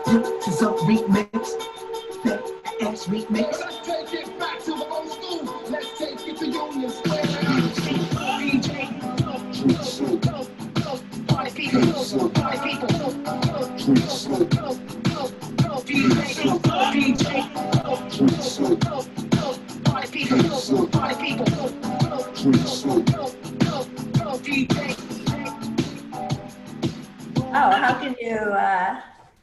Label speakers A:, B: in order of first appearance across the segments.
A: This up remix. Fat ass remix.
B: Let's take it back to the old school. Let's take it to Union Square. Party people, party people,
C: Oh,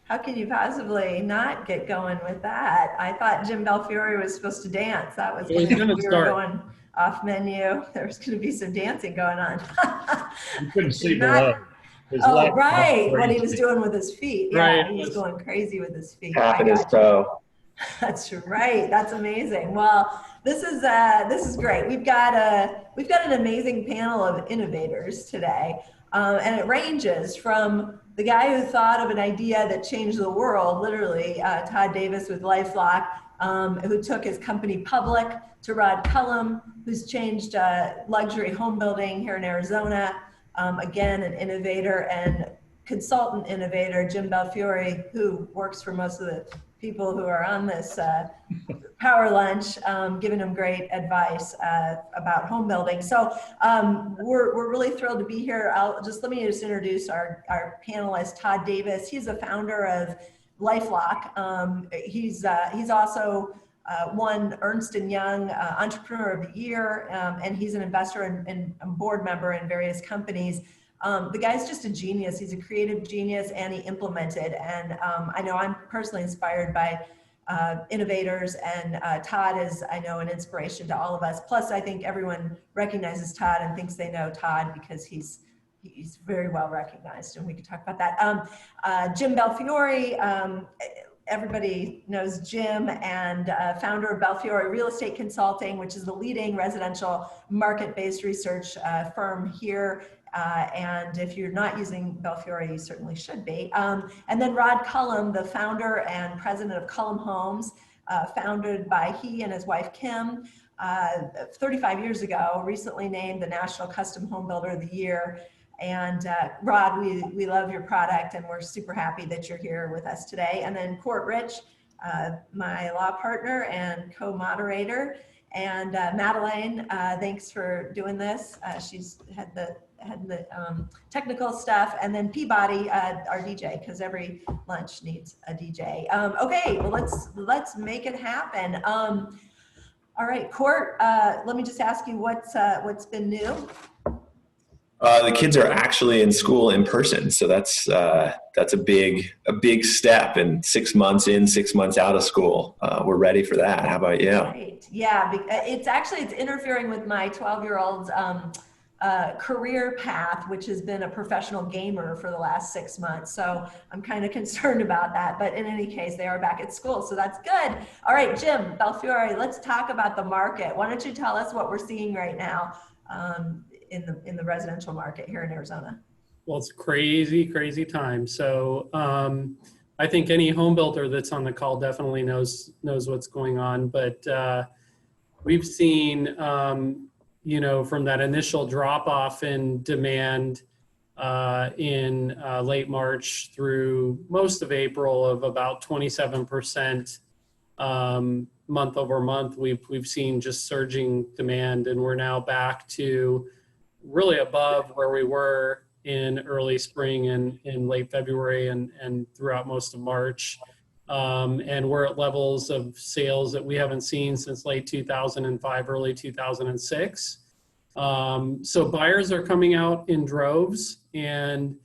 C: how can you possibly not get going with that? I thought Jim Belfiore was supposed to dance. That was we were going off menu. There was going to be some dancing going on.
D: You couldn't see below.
C: Oh, right. What he was doing with his feet. Yeah,
D: right.
C: He was going crazy with his feet.
E: Tapping his toe.
C: That's right. That's amazing. Well, this is great. We've got an amazing panel of innovators today, and it ranges from the guy who thought of an idea that changed the world, literally, Todd Davis with LifeLock, who took his company public, to Rod Cullum, who's changed luxury home building here in Arizona. Again, an innovator and consultant innovator, Jim Belfiore, who works for most of the people who are on this power lunch, giving them great advice about home building. So we're really thrilled to be here. Let me introduce our panelist, Todd Davis. He's the founder of LifeLock. He's also won Ernst Young Entrepreneur of the Year, and he's an investor and a board member in various companies. The guy's just a genius. He's a creative genius, and he implemented. And I know I'm personally inspired by innovators, and Todd is, I know, an inspiration to all of us. Plus, I think everyone recognizes Todd and thinks they know Todd because he's very well recognized, and we can talk about that. Jim Belfiore, everybody knows Jim, and founder of Belfiore Real Estate Consulting, which is the leading residential market-based research firm here. And if you're not using Belfiore, you certainly should be. And then Rod Cullum, the founder and president of Cullum Homes, founded by he and his wife Kim 35 years ago, recently named the National Custom Home Builder of the Year. And Rod, we love your product, and we're super happy that you're here with us today. And then Court Rich, my law partner and co-moderator, and Madeleine, thanks for doing this. She's had the technical stuff, and then Peabody, our DJ, because every lunch needs a DJ. Okay, well let's make it happen. All right, Court, let me just ask you what's been new.
E: The kids are actually in school in person, so that's a big step. And 6 months in, 6 months out of school, we're ready for that. How about you?
C: Right. Yeah, it's interfering with my 12-year-old's career path, which has been a professional gamer for the last 6 months. So I'm kind of concerned about that. But in any case, they are back at school, so that's good. All right, Jim Belfiore, let's talk about the market. Why don't you tell us what we're seeing right now in the residential market here in Arizona?
D: Well, it's crazy time. So I think any home builder that's on the call definitely knows what's going on. But we've seen, from that initial drop off in demand in late March through most of April of about 27% month over month, we've seen just surging demand, and we're now back to really above where we were in early spring and in late February and throughout most of March. And we're at levels of sales that we haven't seen since late 2005, early 2006. So buyers are coming out in droves, and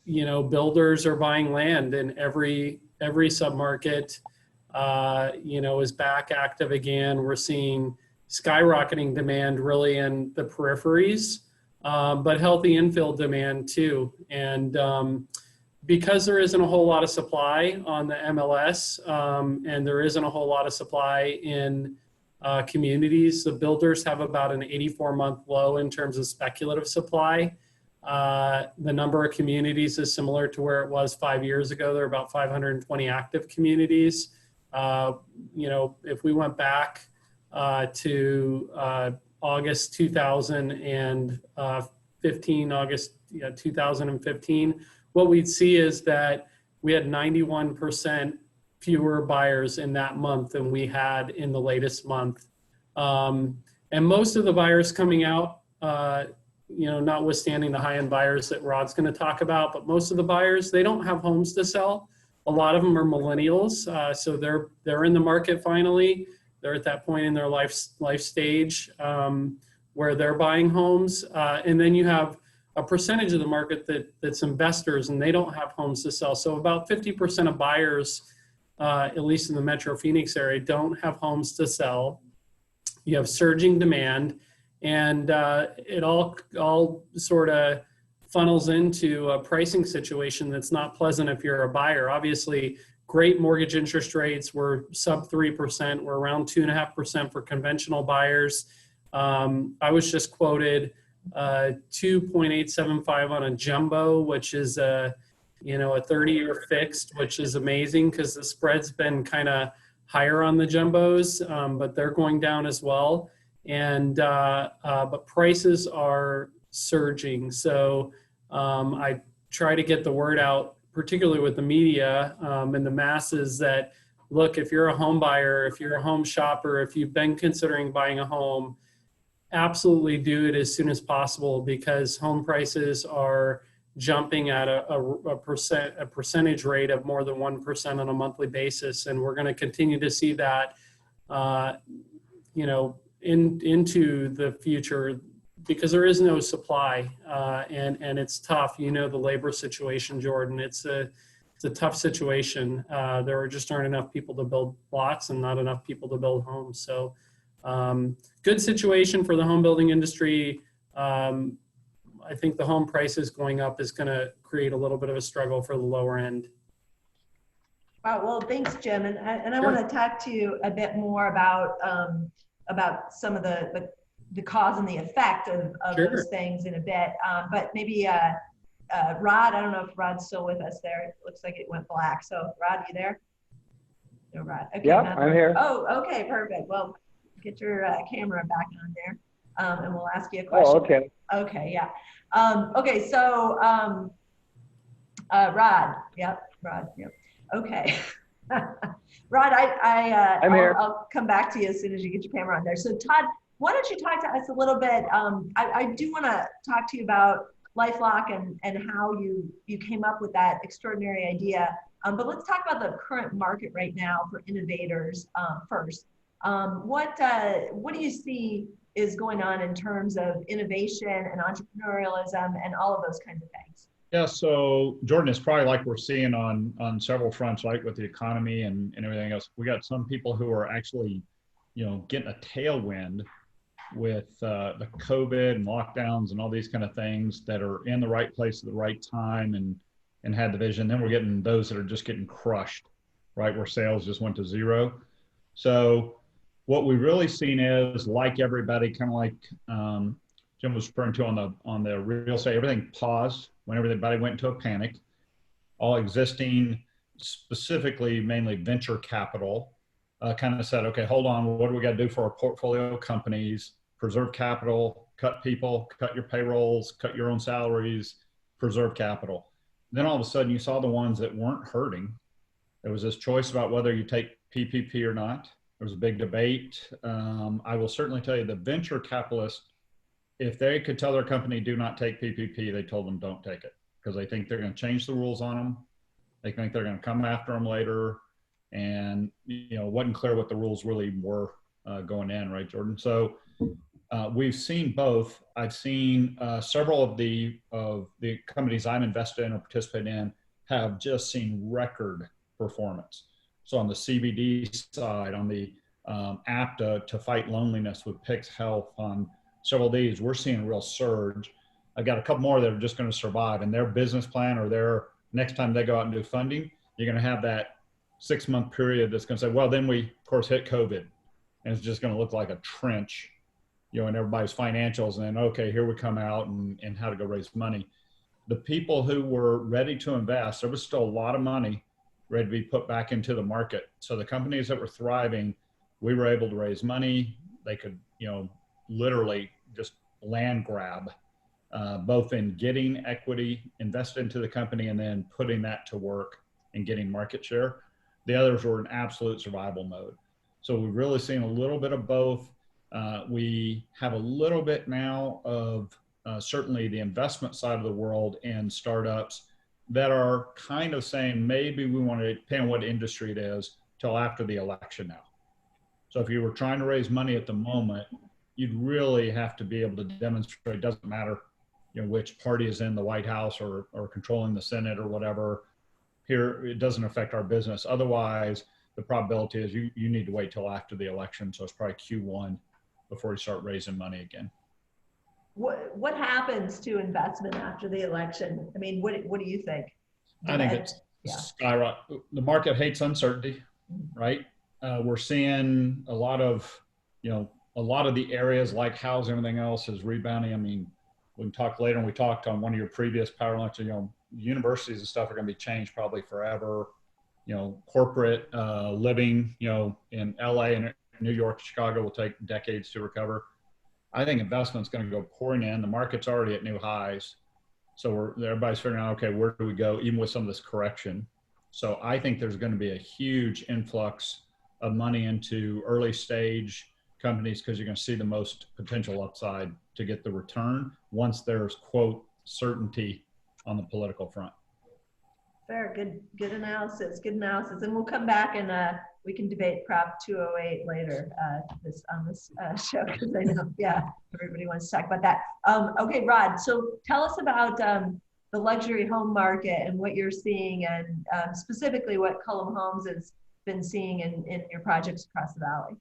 D: builders are buying land in every submarket. Is back active again. We're seeing skyrocketing demand really in the peripheries, but healthy infill demand too. And because there isn't a whole lot of supply on the MLS, and there isn't a whole lot of supply in communities, the builders have about an 84-month low in terms of speculative supply. The number of communities is similar to where it was 5 years ago. There are about 520 active communities. If we went back to August 2015, what we'd see is that we had 91% fewer buyers in that month than we had in the latest month. And most of the buyers coming out, notwithstanding the high-end buyers that Rod's going to talk about, but most of the buyers, they don't have homes to sell. A lot of them are millennials, so they're in the market finally. They're at that point in their life stage where they're buying homes, and then you have a percentage of the market that's investors, and they don't have homes to sell. So about 50% of buyers, at least in the Metro Phoenix area, don't have homes to sell. You have surging demand, and it all sort of funnels into a pricing situation that's not pleasant if you're a buyer. Obviously, great mortgage interest rates. We're sub 3%. We're around 2.5% for conventional buyers. I was just quoted 2.875 on a jumbo, which is a 30-year fixed, which is amazing because the spread's been kind of higher on the jumbos, but they're going down as well. And but prices are surging. So I try to get the word out, particularly with the media and the masses, that look, if you're a home buyer, if you're a home shopper, if you've been considering buying a home, absolutely do it as soon as possible, because home prices are jumping at a percentage rate of more than 1% on a monthly basis, and we're going to continue to see that, into the future, because there is no supply, and it's tough. The labor situation, Jordan. It's a tough situation. There just aren't enough people to build lots and not enough people to build homes. So good situation for the home building industry. I think the home prices going up is going to create a little bit of a struggle for the lower end.
C: Wow, well, thanks, Jim. And I
D: Sure.
C: want to talk to you a bit more about some of the cause and the effect of
D: Sure.
C: those things in a bit. But maybe Rod, I don't know if Rod's still with us there. It looks like it went black. So Rod, you there? No, Rod. Okay,
F: Yeah, I'm here.
C: Oh, okay, perfect. Well, get your camera back on there, and we'll ask you a question.
F: Oh, okay.
C: Okay, yeah. Okay, so Rod. Yep, Rod. Yep. Okay. Rod,
F: I'm here.
C: I'll come back to you as soon as you get your camera on there. So Todd, why don't you talk to us a little bit? I do want to talk to you about LifeLock and how you came up with that extraordinary idea. But let's talk about the current market right now for innovators first. What do you see is going on in terms of innovation and entrepreneurialism and all of those kinds of things?
G: Yeah, so Jordan, it's probably like we're seeing on several fronts, right, with the economy and everything else. We got some people who are actually, getting a tailwind with the COVID and lockdowns and all these kind of things, that are in the right place at the right time and had the vision. Then we're getting those that are just getting crushed, right, where sales just went to zero. So what we've really seen is, like everybody, kind of like Jim was referring to on the real estate, everything paused when everybody went into a panic. All existing, specifically mainly venture capital, kind of said, okay, hold on, what do we got to do for our portfolio companies? Preserve capital, cut people, cut your payrolls, cut your own salaries, preserve capital. Then all of a sudden you saw the ones that weren't hurting. There was this choice about whether you take PPP or not. There was a big debate. I will certainly tell you, the venture capitalists, if they could tell their company do not take PPP, they told them don't take it, because they think they're going to change the rules on them. They think they're going to come after them later, and it wasn't clear what the rules really were going in, right, Jordan? So we've seen both. I've seen several of the companies I'm invested in or participate in have just seen record performance. So on the CBD side, on the app to fight loneliness with Pix Health, on several of these, we're seeing a real surge. I've got a couple more that are just going to survive, and their business plan, or their next time they go out and do funding, you're going to have that 6-month period that's going to say, well, then we of course hit COVID, and it's just going to look like a trench, in everybody's financials. And then, okay, here we come out and how to go raise money. The people who were ready to invest, there was still a lot of money ready to be put back into the market. So the companies that were thriving, we were able to raise money. They could, literally just land grab, both in getting equity invested into the company and then putting that to work and getting market share. The others were in absolute survival mode. So we've really seen a little bit of both. We have a little bit now of certainly the investment side of the world and startups that are kind of saying, maybe we want to, depend on what industry it is, till after the election now. So if you were trying to raise money at the moment, you'd really have to be able to demonstrate, it doesn't matter, you know, which party is in the White House or controlling the Senate or whatever. Here, it doesn't affect our business. Otherwise, the probability is you need to wait till after the election. So it's probably Q1 before you start raising money again.
C: What happens to investment after the election? I mean, what do you think?
G: I think it's skyrocket. The market hates uncertainty, right? We're seeing a lot of the areas like housing, everything else is rebounding. I mean, we can talk later, and we talked on one of your previous power lunches, you know, universities and stuff are going to be changed probably forever. You know, corporate living, you know, in LA and New York, Chicago will take decades to recover. I think investment's going to go pouring in. The market's already at new highs. So everybody's figuring out, okay, where do we go, even with some of this correction? So I think there's going to be a huge influx of money into early stage companies because you're going to see the most potential upside to get the return once there's, quote, certainty on the political front.
C: Fair, good analysis, good analysis. And we'll come back and we can debate Prop 208 later on this show, because I know, everybody wants to talk about that. Okay, Rod, so tell us about the luxury home market and what you're seeing, and specifically what Cullum Homes has been seeing in your projects across the valley.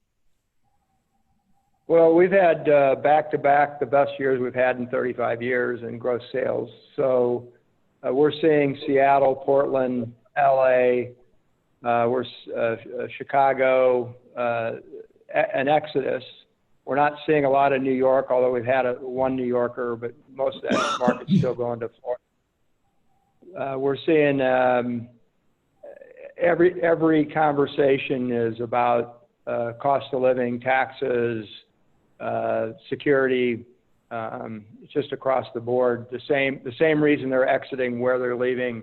F: Well, we've had back-to-back the best years we've had in 35 years in gross sales. So we're seeing Seattle, Portland, LA, Chicago, an exodus. We're not seeing a lot of New York, although we've had one New Yorker, but most of that market's still going to Florida. We're seeing every conversation is about cost of living, taxes, security, just across the board. The same reason they're exiting, where they're leaving.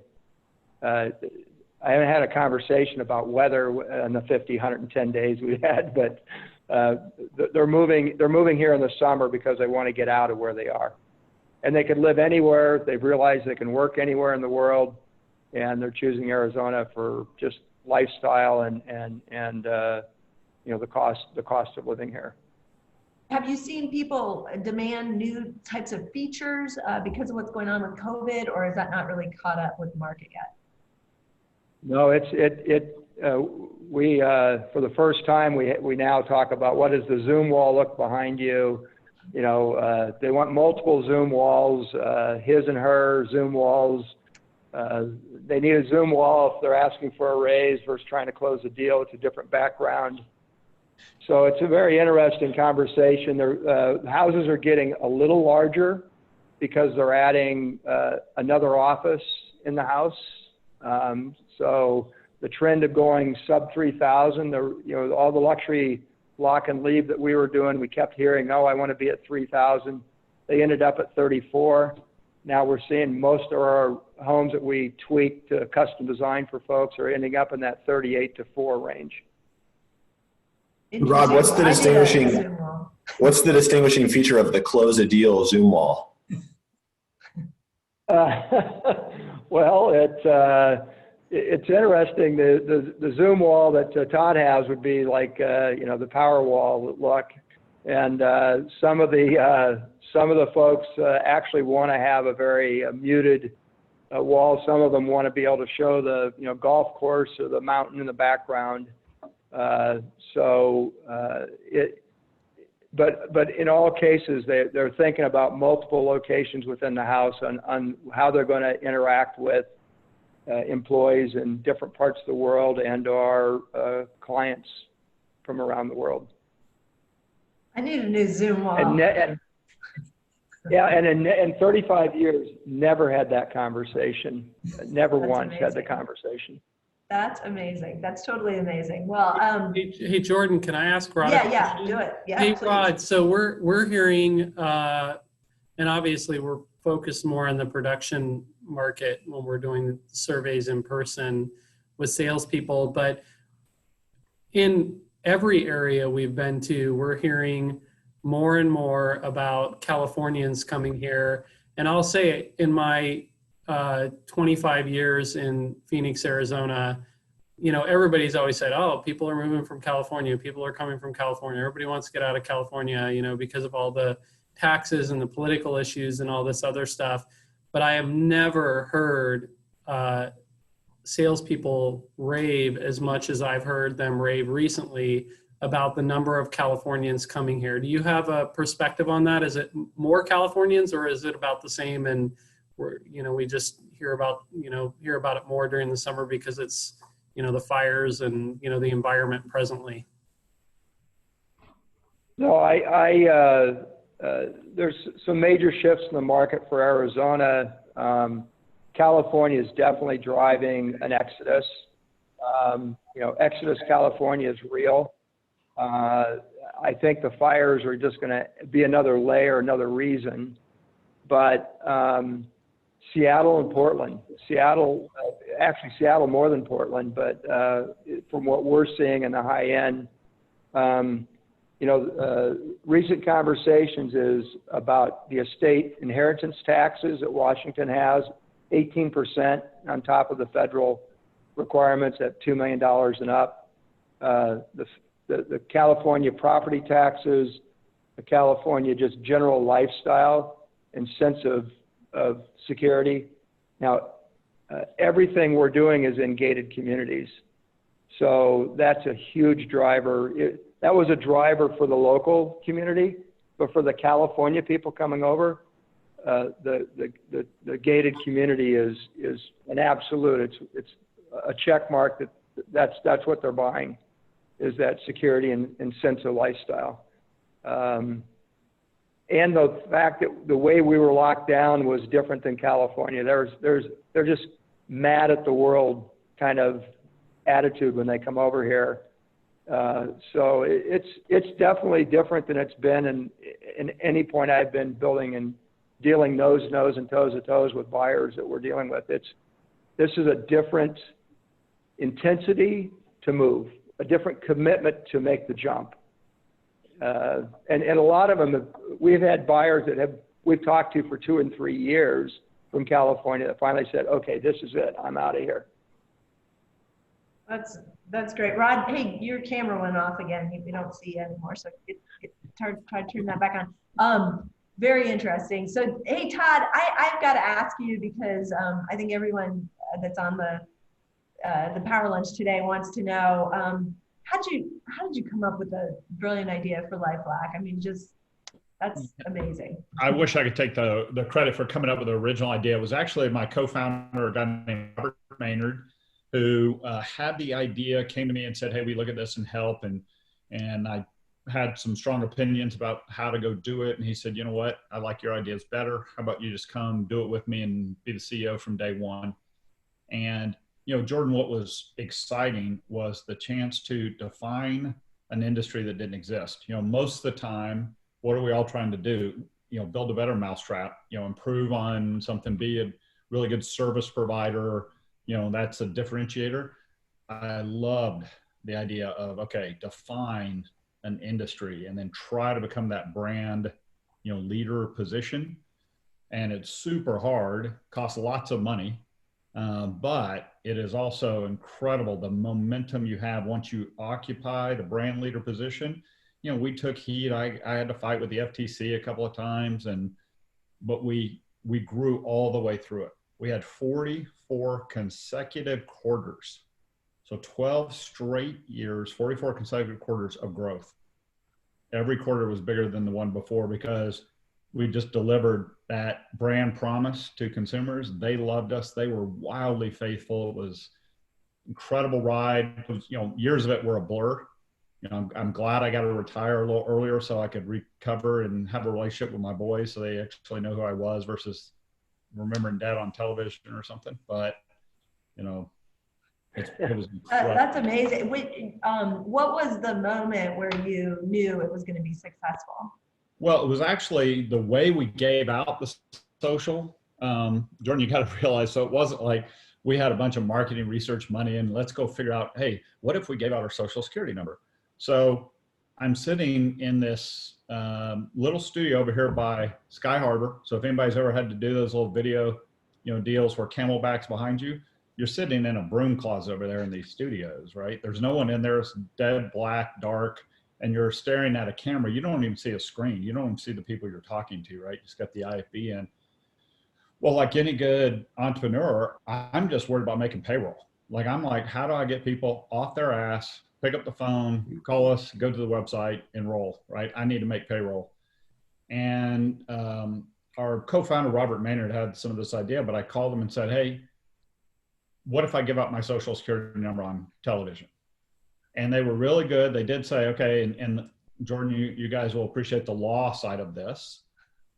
F: I haven't had a conversation about weather in the 110 days we had, but they're moving here in the summer because they want to get out of where they are. And they can live anywhere. They've realized they can work anywhere in the world, and they're choosing Arizona for just lifestyle and you know, the cost of living here.
C: Have you seen people demand new types of features because of what's going on with COVID, or is that not really caught up with the market yet?
F: No, we for the first time we now talk about what does the Zoom wall look behind you. You know, they want multiple Zoom walls, his and her Zoom walls. They need a Zoom wall if they're asking for a raise versus trying to close a deal. It's a different background. So it's a very interesting conversation. Houses are getting a little larger because they're adding another office in the house. So the trend of going sub 3,000, you know, all the luxury lock and leave that we were doing, we kept hearing, oh, I want to be at 3,000. They ended up at 34. Now we're seeing most of our homes that we tweaked to custom design for folks are ending up in that 38 to 4 range.
E: Rod, what's the distinguishing feature of the close a deal Zoom wall?
F: Well, it's interesting. The Zoom wall that Todd has would be like you know, the power wall look, and some of the folks actually want to have a very muted wall. Some of them want to be able to show the, you know, golf course or the mountain in the background. But in all cases, they're thinking about multiple locations within the house on how they're going to interact with employees in different parts of the world and our clients from around the world.
C: I need a new Zoom wall.
F: And in 35 years, never had that conversation. Never
C: That's
F: once
C: amazing.
F: had the conversation.
C: That's amazing. That's totally amazing. Well,
D: Hey, Jordan, can I ask Rod?
C: yeah, do it. Yeah,
D: Hey,
C: please.
D: Rod, so we're hearing, and obviously we're focused more on the production market when we're doing surveys in person. with salespeople, but in every area we've been to, we're hearing more and more about Californians coming here. And I'll say, in my 25 years in Phoenix, Arizona, you know, everybody's always said, oh, people are moving from California. People are coming from California. Everybody wants to get out of California, you know, because of all the taxes and the political issues and all this other stuff. But I have never heard salespeople rave as much as I've heard them rave recently about the number of Californians coming here. Do you have a perspective on that? Is it more Californians, or is it about the same? And we're, you know, we just hear about it more during the summer because it's, you know, the fires and, you know, the environment presently.
F: No, there's some major shifts in the market for Arizona. California is definitely driving an exodus. You know, Exodus California is real. I think the fires are just going to be another layer, another reason. But Seattle and Portland, Seattle more than Portland, but from what we're seeing in the high end, you know, recent conversations is about the estate inheritance taxes that Washington has, 18% on top of the federal requirements at $2 million and up. The California property taxes, the California just general lifestyle and sense of security. Now, everything we're doing is in gated communities. So that's a huge driver. That was a driver for the local community, but for the California people coming over, the gated community is an absolute. It's a check mark that's what they're buying, is that security and sense of lifestyle. And the fact that the way we were locked down was different than California. They're just mad at the world kind of attitude when they come over here. So it's definitely different than it's been in any point I've been building and dealing nose to nose and toes to toes with buyers that we're dealing with. This is a different intensity to move, a different commitment to make the jump. And a lot of them, we've had buyers that we've talked to for 2 and 3 years from California that finally said, okay, this is it, I'm out of here.
C: That's great. Rod, hey, your camera went off again. We don't see you anymore, so try to turn that back on. Very interesting. So, hey, Todd, I've got to ask you, because I think everyone that's on the Power Lunch today wants to know, how did you come up with a brilliant idea for LifeLock? I mean, that's amazing.
G: I wish I could take the credit for coming up with the original idea. It was actually my co-founder, a guy named Robert Maynard, who had the idea, came to me and said, hey, we look at this and help. And I had some strong opinions about how to go do it. And he said, you know what, I like your ideas better. How about you just come do it with me and be the CEO from day one? And, you know, Jordan, what was exciting was the chance to define an industry that didn't exist. You know, most of the time, what are we all trying to do? You know, build a better mousetrap, you know, improve on something, be a really good service provider. You know, that's a differentiator. I loved the idea of, okay, define an industry and then try to become that brand, you know, leader position. And it's super hard, costs lots of money, but it is also incredible the momentum you have once you occupy the brand leader position. You know, we took heat. I had to fight with the FTC a couple of times, but we grew all the way through it. We had 44 consecutive quarters. So 12 straight years, 44 consecutive quarters of growth. Every quarter was bigger than the one before because we just delivered that brand promise to consumers. They loved us. They were wildly faithful. It was an incredible ride. It was, you know, years of it were a blur. You know, I'm glad I got to retire a little earlier so I could recover and have a relationship with my boys so they actually know who I was versus remembering dad on television or something. But, you know, it was incredible.
C: That's amazing. What was the moment where you knew it was going to be successful?
G: Well, it was actually the way we gave out the social. Jordan, you got to realize, so it wasn't like we had a bunch of marketing research money and let's go figure out, hey, what if we gave out our social security number? So I'm sitting in this little studio over here by Sky Harbor. So if anybody's ever had to do those little video, deals where Camelback's behind you, you're sitting in a broom closet over there in these studios, right? There's no one in there. It's dead black, dark, and you're staring at a camera. You don't even see a screen. You don't even see the people you're talking to, right? You just got the IFB in. Well, like any good entrepreneur, I'm just worried about making payroll. Like, I'm like, how do I get people off their ass, pick up the phone, call us, go to the website, enroll, right? I need to make payroll. And our co-founder, Robert Maynard, had some of this idea, but I called him and said, hey, what if I give out my social security number on television? And they were really good. They did say, okay, and Jordan, you guys will appreciate the law side of this.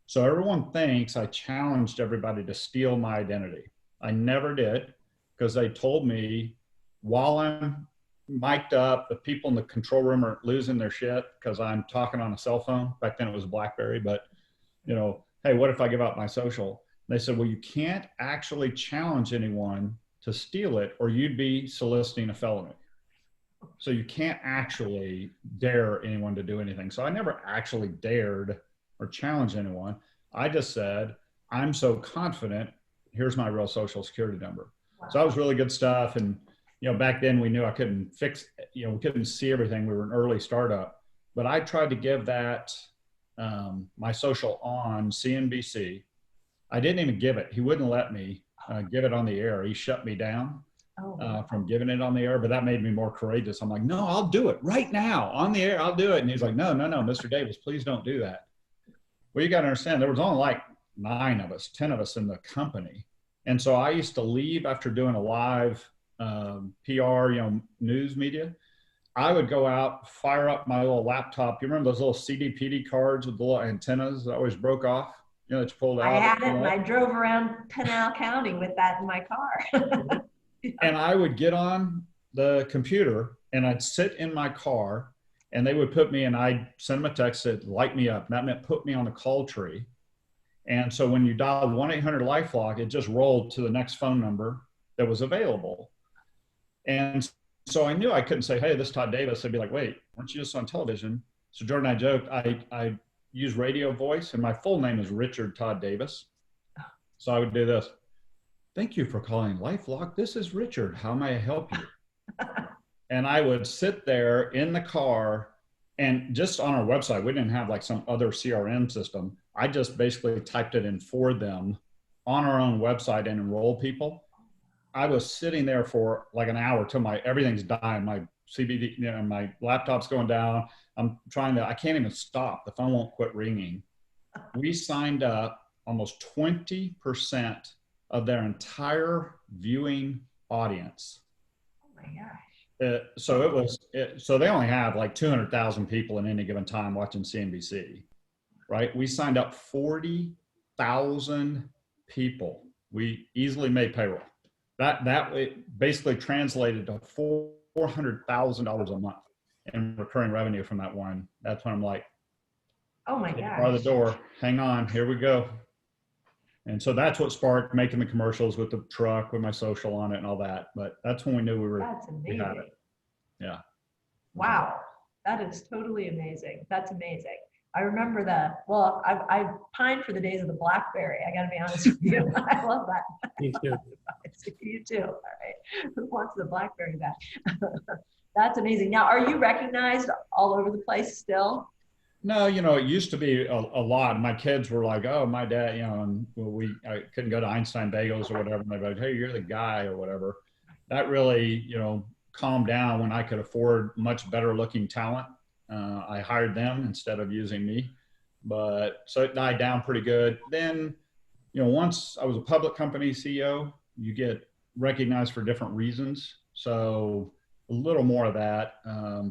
G: So everyone thinks I challenged everybody to steal my identity. I never did, because they told me while I'm mic'd up, the people in the control room are losing their shit because I'm talking on a cell phone. Back then it was a BlackBerry, but hey, what if I give out my social? They said, well, you can't actually challenge anyone to steal it or you'd be soliciting a felony. So you can't actually dare anyone to do anything. So I never actually dared or challenge anyone. I just said, I'm so confident, here's my real social security number. Wow. So that was really good stuff. And, back then we knew I couldn't fix, we couldn't see everything. We were an early startup, but I tried to give that, my social on CNBC. I didn't even give it. He wouldn't let me give it on the air. He shut me down from giving it on the air, but that made me more courageous. I'm like, no, I'll do it right now on the air. I'll do it. And he's like, no, Mr. Davis, please don't do that. Well, you got to understand, there was only like 10 of us in the company. And so I used to leave after doing a live PR, news media. I would go out, fire up my little laptop. You remember those little CD-PD cards with the little antennas that always broke off? That you pulled out.
C: I had it, and I drove around Pinal County with that in my car.
G: And I would get on the computer and I'd sit in my car and they would put me, and I'd send them a text that light me up. And that meant put me on the call tree. And so when you dialed 1-800-LifeLock, it just rolled to the next phone number that was available. And so I knew I couldn't say, hey, this is Todd Davis. I'd be like, wait, weren't you just on television? So Jordan and I joked, I use radio voice, and my full name is Richard Todd Davis. So I would do this. Thank you for calling LifeLock. This is Richard. How may I help you? And I would sit there in the car, and just on our website, we didn't have like some other CRM system. I just basically typed it in for them on our own website and enroll people. I was sitting there for like an hour till everything's dying. My CBD, my laptop's going down. I can't even stop. The phone won't quit ringing. We signed up almost 20% of their entire viewing audience.
C: Oh my gosh.
G: So they only have like 200,000 people in any given time watching CNBC, right? We signed up 40,000 people. We easily made payroll. That basically translated to $400,000 a month in recurring revenue from that one. That's when I'm like,
C: oh my gosh.
G: By the door, hang on, here we go. And so that's what sparked making the commercials with the truck, with my social on it and all that. But that's when we knew
C: That's amazing.
G: we had it. Yeah.
C: Wow. That is totally amazing. That's amazing. I remember that. Well, I pine for the days of the BlackBerry. I got to be honest with you. I love that.
D: Me too.
C: You too. All right. Who wants the BlackBerry back? That's amazing. Now, are you recognized all over the place still?
G: No, it used to be a lot. My kids were like, oh, my dad, and I couldn't go to Einstein Bagels or whatever. And they'd be like, hey, you're the guy or whatever. That really, calmed down when I could afford much better looking talent. I hired them instead of using me, but so it died down pretty good. Then, once I was a public company CEO, you get recognized for different reasons. So a little more of that.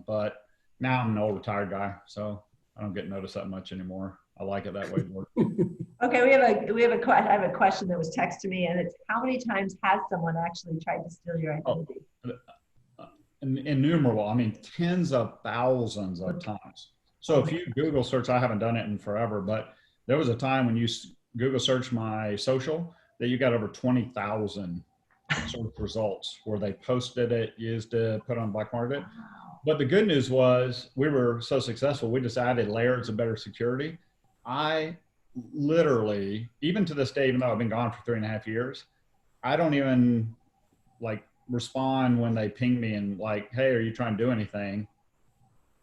G: But now I'm an old retired guy, so I don't get noticed that much anymore. I like it that way more.
C: Okay, I have a question that was texted to me, and it's how many times has someone actually tried to steal your identity?
G: Innumerable. I mean, tens of thousands of times. So if you Google search, I haven't done it in forever, but there was a time when you Google search my social that you got over 20,000 search results where they posted it, used it, put on black market. But the good news was we were so successful, we just added layers of better security. I literally, even to this day, even though I've been gone for 3.5 years, I don't even like respond when they ping me and like, hey, are you trying to do anything?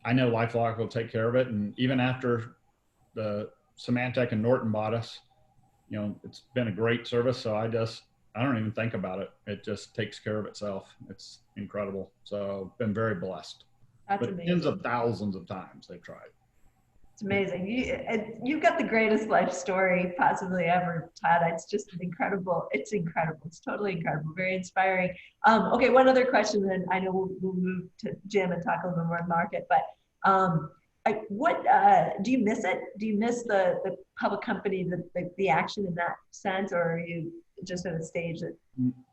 G: I know LifeLock will take care of it. And even after the Symantec and Norton bought us, you know, it's been a great service. So I don't even think about it. It just takes care of itself. It's incredible. So been very blessed.
C: That's
G: But
C: amazing.
G: tens of thousands of times they've tried.
C: It's amazing. You've got the greatest life story possibly ever, Todd. It's just incredible. It's incredible. It's totally incredible. Very inspiring. Okay, one other question, then I know we'll move to Jim and talk a little bit more market. But what do you miss it? Do you miss the public company, the action in that sense, or are you just at a stage that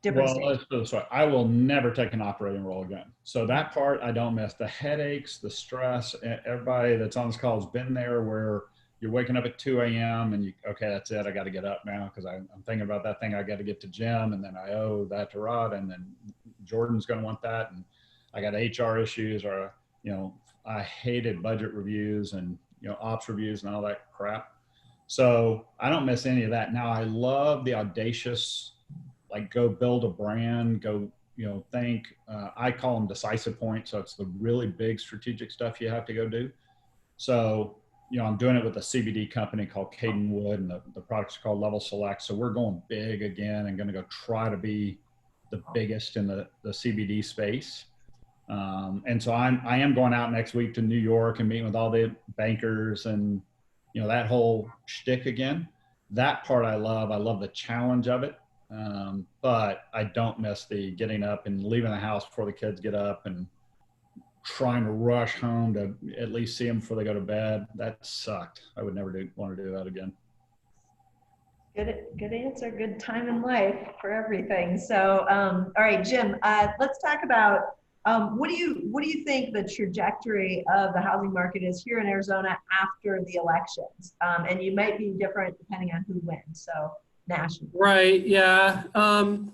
C: different
G: Well,
C: stage?
G: let's put it this way. I will never take an operating role again. So that part I don't miss. The headaches, the stress. Everybody that's on this call has been there where you're waking up at 2 a.m. and okay, that's it. I got to get up now because I'm thinking about that thing. I got to get to Jim, and then I owe that to Rod, and then Jordan's going to want that, and I got HR issues, or I hated budget reviews and ops reviews and all that crap. So I don't miss any of that. Now I love the audacious, like go build a brand, go, think, I call them decisive points. So it's the really big strategic stuff you have to go do. So, I'm doing it with a CBD company called Cadenwood, and the product's called Level Select. So we're going big again and going to go try to be the biggest in the CBD space. And so I am going out next week to New York and meeting with all the bankers and, that whole shtick again. That part I love. I love the challenge of it. But I don't miss the getting up and leaving the house before the kids get up and trying to rush home to at least see them before they go to bed. That sucked. I would never want to do that again.
C: Good answer. Good time in life for everything. So, all right, Jim, let's talk about what do you think the trajectory of the housing market is here in Arizona after the elections? And you might be different depending on who wins. So nationally.
D: Right. Yeah. I'll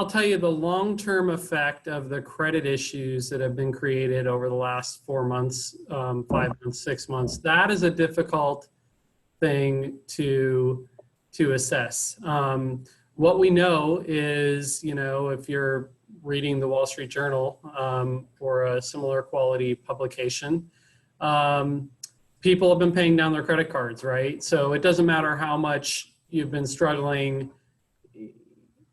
D: tell you the long-term effect of the credit issues that have been created over the last 4 months, 5 months, 6 months. That is a difficult thing to assess. What we know is, if you're reading the Wall Street Journal or a similar quality publication, people have been paying down their credit cards, right? So it doesn't matter how much you've been struggling.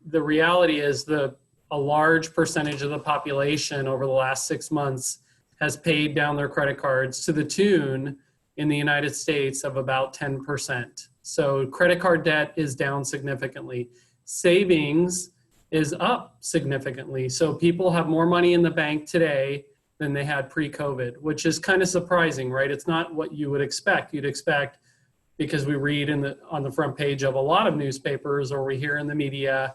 D: The reality is a large percentage of the population over the last 6 months has paid down their credit cards to the tune in the United States of about 10%. So credit card debt is down significantly. Savings is up significantly. So people have more money in the bank today than they had pre-COVID, which is kind of surprising, right? It's not what you would expect. You'd expect, because we read on the front page of a lot of newspapers, or we hear in the media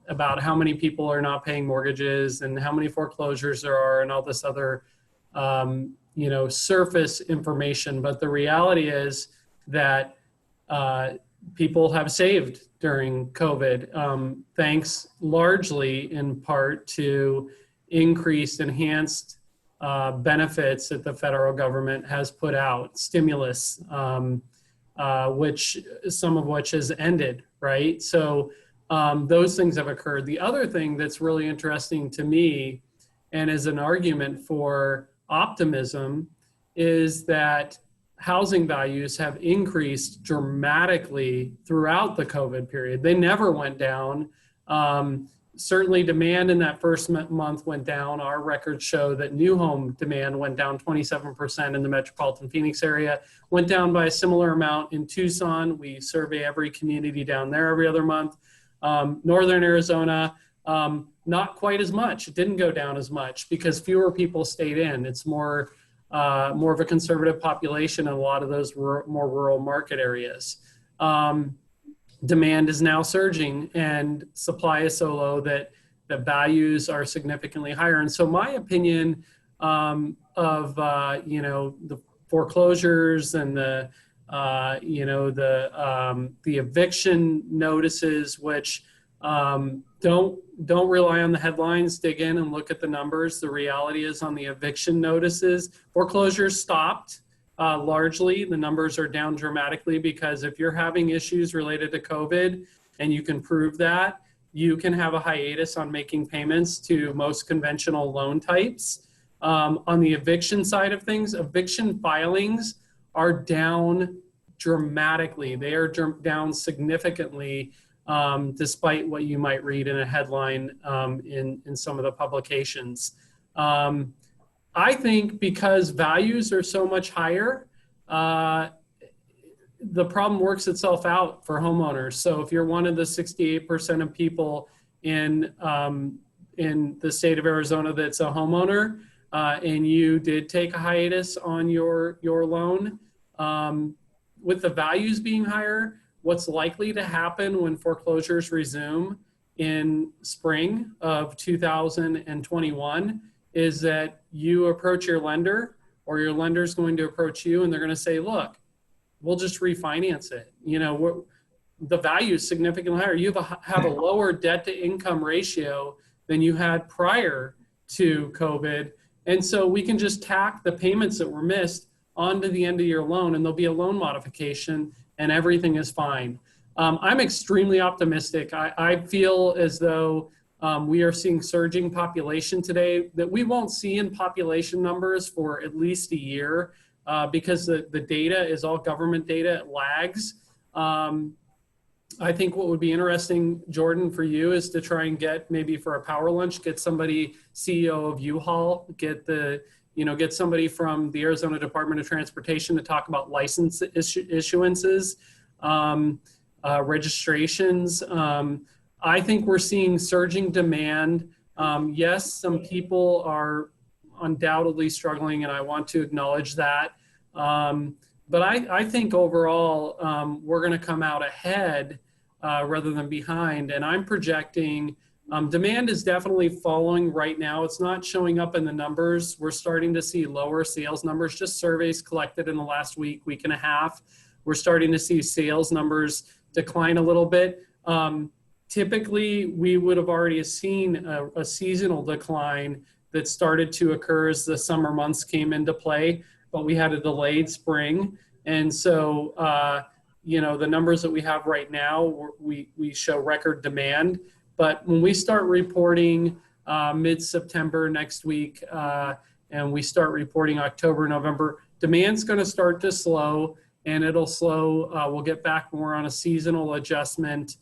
D: about how many people are not paying mortgages and how many foreclosures there are and all this other, surface information. But the reality is that people have saved during COVID, thanks largely in part to enhanced benefits that the federal government has put out, stimulus, which some of which has ended, right? So those things have occurred. The other thing that's really interesting to me, and is an argument for optimism, is that housing values have increased dramatically throughout the COVID period. They never went down. Certainly demand in that first month went down. Our records show that new home demand went down 27% in the metropolitan Phoenix area, went down by a similar amount in Tucson. We survey every community down there every other month. Northern Arizona, not quite as much. It didn't go down as much because fewer people stayed in. It's more of a conservative population in a lot of those more rural market areas. Demand is now surging and supply is so low that the values are significantly higher. And so my opinion of the foreclosures and the eviction notices, which Don't rely on the headlines. Dig in and look at the numbers. The reality is on the eviction notices, foreclosures stopped largely. The numbers are down dramatically because if you're having issues related to COVID and you can prove that, you can have a hiatus on making payments to most conventional loan types. On the eviction side of things, eviction filings are down dramatically. They are down significantly, despite what you might read in a headline in some of the publications. I think because values are so much higher, the problem works itself out for homeowners. So if you're one of the 68% of people in the state of Arizona that's a homeowner, and you did take a hiatus on your loan, with the values being higher, what's likely to happen when foreclosures resume in spring of 2021 is that you approach your lender, or your lender's going to approach you, and they're going to say, look, we'll just refinance it. The value is significantly higher. You have a lower debt to income ratio than you had prior to COVID. And so we can just tack the payments that were missed onto the end of your loan, and there'll be a loan modification and everything is fine. I'm extremely optimistic. I feel as though we are seeing surging population today that we won't see in population numbers for at least a year because the data is all government data. It lags. I think what would be interesting, Jordan, for you is to try and get, maybe for a power lunch, get somebody, CEO of U-Haul, get somebody from the Arizona Department of Transportation to talk about license issuances, registrations. I think we're seeing surging demand. Yes, some people are undoubtedly struggling, and I want to acknowledge that. But I think overall, we're going to come out ahead rather than behind. And I'm projecting demand is definitely falling right now. It's not showing up in the numbers. We're starting to see lower sales numbers, just surveys collected in the last week and a half. We're starting to see sales numbers decline a little bit. Typically, we would have already seen a seasonal decline that started to occur as the summer months came into play, but we had a delayed spring. And so, the numbers that we have right now, we show record demand. But when we start reporting mid-September next week, and we start reporting October, November, demand's going to start to slow, and it'll slow. We'll get back more on a seasonal adjustment.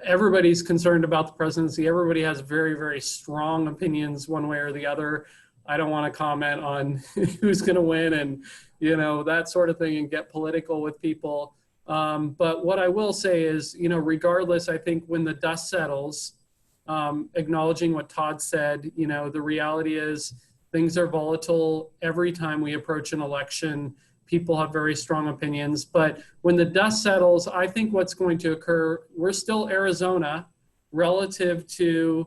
D: Everybody's concerned about the presidency. Everybody has very, very strong opinions one way or the other. I don't want to comment on who's going to win and, that sort of thing and get political with people. But what I will say is, regardless, I think when the dust settles, acknowledging what Todd said, the reality is things are volatile. Every time we approach an election, people have very strong opinions. But when the dust settles, I think what's going to occur, we're still Arizona relative to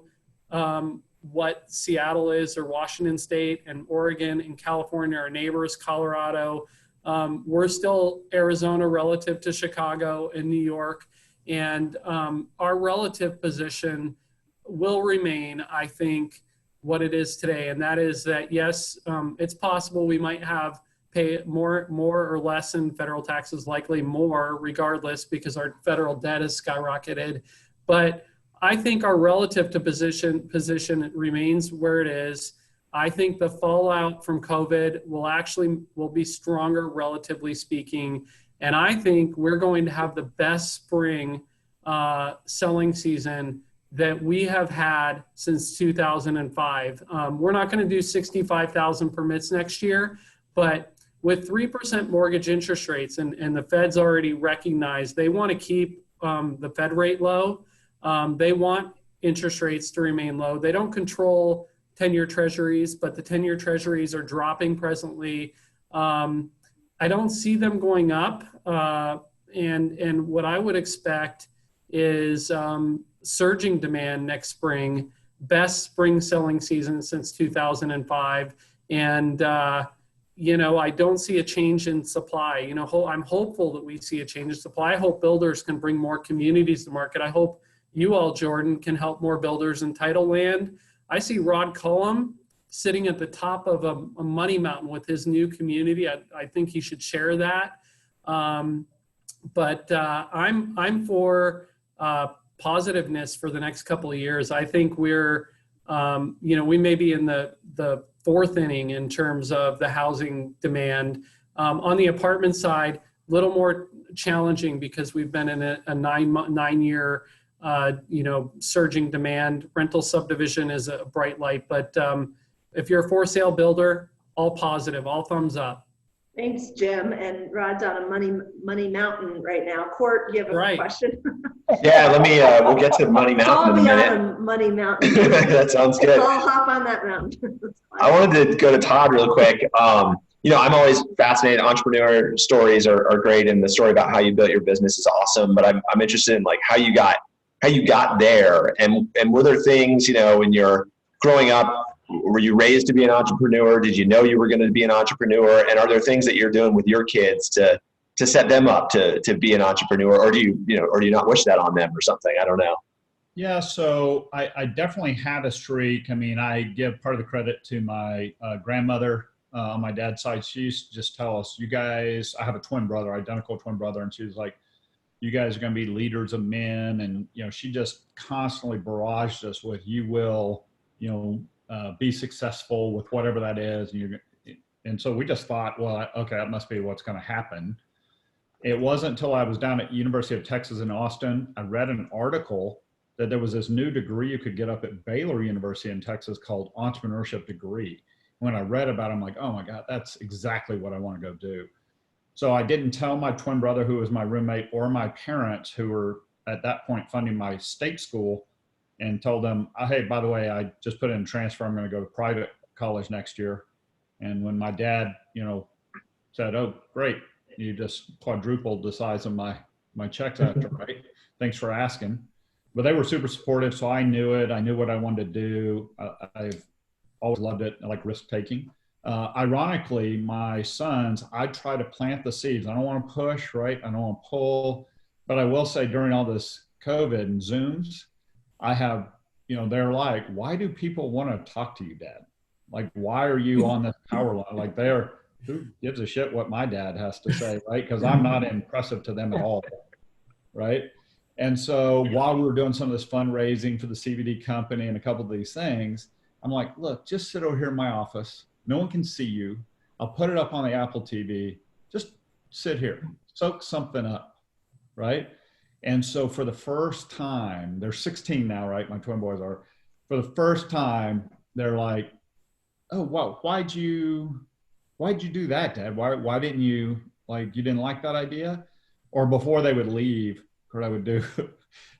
D: what Seattle is, or Washington State and Oregon and California, our neighbors, Colorado. We're still Arizona relative to Chicago and New York. And our relative position will remain, I think, what it is today. And that is that, yes, it's possible we might pay more or less in federal taxes, likely more regardless, because our federal debt has skyrocketed. But I think our relative to position remains where it is. I think the fallout from COVID will be stronger, relatively speaking. And I think we're going to have the best spring selling season that we have had since 2005. We're not going to do 65,000 permits next year, but with 3% mortgage interest rates, and the Fed's already recognized they want to keep the Fed rate low. They want interest rates to remain low. They don't control 10-year treasuries, but the 10-year treasuries are dropping presently. I don't see them going up. And what I would expect is surging demand next spring, best spring selling season since 2005. And I don't see a change in supply. I'm hopeful that we see a change in supply. I hope builders can bring more communities to market. I hope you all, Jordan, can help more builders entitle land. I see Rod Cullum sitting at the top of a money mountain with his new community. I think he should share that. But I'm for positiveness for the next couple of years. I think we're, we may be in the fourth inning in terms of the housing demand. On the apartment side, a little more challenging because we've been in a 9-year, surging demand. Rental subdivision is a bright light, but if you're a for sale builder, all positive, all thumbs up.
C: Thanks, Jim. And Rod's on a money mountain right now. Court, you have a question?
E: Yeah, we'll get to Money Mountain in a minute.
C: On Money Mountain.
E: That sounds good.
C: I'll hop on that mountain.
E: I wanted to go to Todd real quick. I'm always fascinated. Entrepreneur stories are great, and the story about how you built your business is awesome. But I'm interested in like how you got there, and were there things when you're growing up? Were you raised to be an entrepreneur? Did you know you were going to be an entrepreneur? And are there things that you're doing with your kids to set them up to be an entrepreneur, or do you not wish that on them or something? I don't know.
G: Yeah, so I definitely had a streak. I mean, I give part of the credit to my grandmother on my dad's side. She used to just tell us, you guys, I have a twin brother, identical twin brother, and she was like, you guys are going to be leaders of men. And, she just constantly barraged us with, you will, be successful with whatever that is. And so we just thought, well, okay, that must be what's going to happen. It wasn't until I was down at University of Texas in Austin, I read an article that there was this new degree you could get up at Baylor University in Texas called entrepreneurship degree. When I read about it, I'm like, oh my God, that's exactly what I want to go do. So I didn't tell my twin brother, who was my roommate, or my parents, who were at that point funding my state school, and told them, oh, hey, by the way, I just put in a transfer. I'm going to go to private college next year. And when my dad, said, oh, great, you just quadrupled the size of my checks after, right? Thanks for asking. But they were super supportive, so I knew it. I knew what I wanted to do. I've always loved it. I like risk taking. Ironically, my sons, I try to plant the seeds. I don't want to push, right? I don't want to pull. But I will say during all this COVID and Zooms, I have, they're like, why do people want to talk to you, Dad? Like, why are you on this power line? Like, who gives a shit what my dad has to say, right? Because I'm not impressive to them at all, right? And so while we were doing some of this fundraising for the CBD company and a couple of these things, I'm like, look, just sit over here in my office. No one can see you. I'll put it up on the Apple TV. Just sit here, soak something up, right? And so for the first time, they're 16 now, right? My twin boys are. For the first time, they're like, oh, wow, why'd you do that, Dad? Why didn't you, you didn't like that idea? Or before they would leave, what I would do,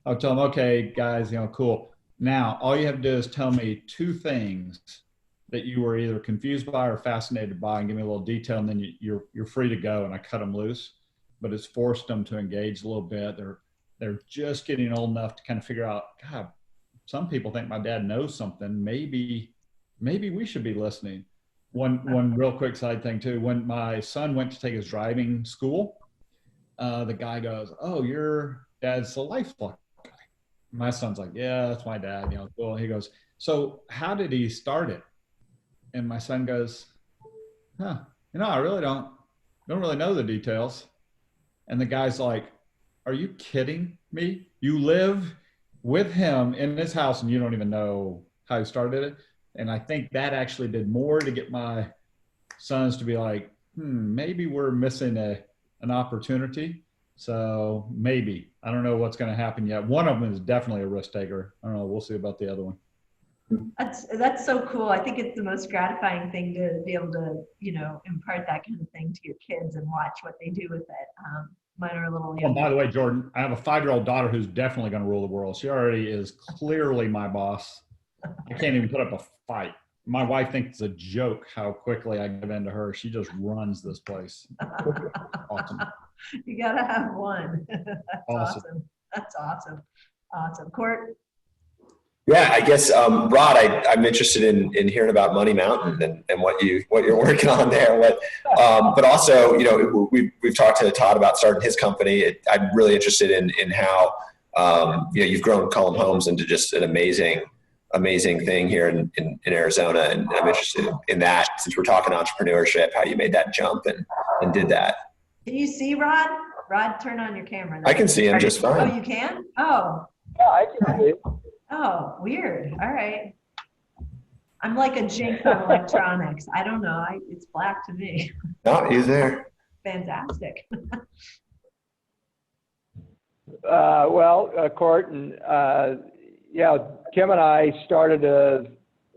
G: I would tell them, okay, guys, cool. Now, all you have to do is tell me 2 things that you were either confused by or fascinated by, and give me a little detail, and then you're free to go. And I cut them loose. But it's forced them to engage a little bit. They're just getting old enough to kind of figure out, God, some people think my dad knows something. Maybe we should be listening. One real quick side thing too. When my son went to take his driving school, the guy goes, oh, your dad's the LifeLock guy. My son's like, yeah, that's my dad. Cool. He goes, so how did he start it? And my son goes, I really don't really know the details. And the guy's like, are you kidding me? You live with him in his house and you don't even know how he started it. And I think that actually did more to get my sons to be like, maybe we're missing an opportunity. So maybe, I don't know what's going to happen yet. One of them is definitely a risk taker. I don't know. We'll see about the other one.
C: That's so cool. I think it's the most gratifying thing to be able to, impart that kind of thing to your kids and watch what they do with it. Mine are a little young.
G: By the way, Jordan, I have a 5-year-old daughter who's definitely going to rule the world. She already is clearly my boss. I can't even put up a fight. My wife thinks it's a joke how quickly I give in to her. She just runs this place. Awesome.
C: You got to have one. That's awesome. That's awesome. Awesome. Court?
E: Yeah, I guess, Rod, I'm interested in hearing about Money Mountain and what you're working on there. But also, you know, we've talked to Todd about starting his company. I'm really interested in how, you know, you've grown Cullum Homes into just an amazing thing here in Arizona. And I'm interested in that, since we're talking entrepreneurship, how you made that jump and did that.
C: Can you see Rod? Rod, turn on your camera.
E: I can see him just fine.
C: Oh, you can? Oh.
F: Yeah, I can see it.
C: Oh, weird. All right. I'm like a jinx on electronics. I don't know. It's black to me.
E: No, he's there.
C: Fantastic.
F: Court, and yeah, Kim and I started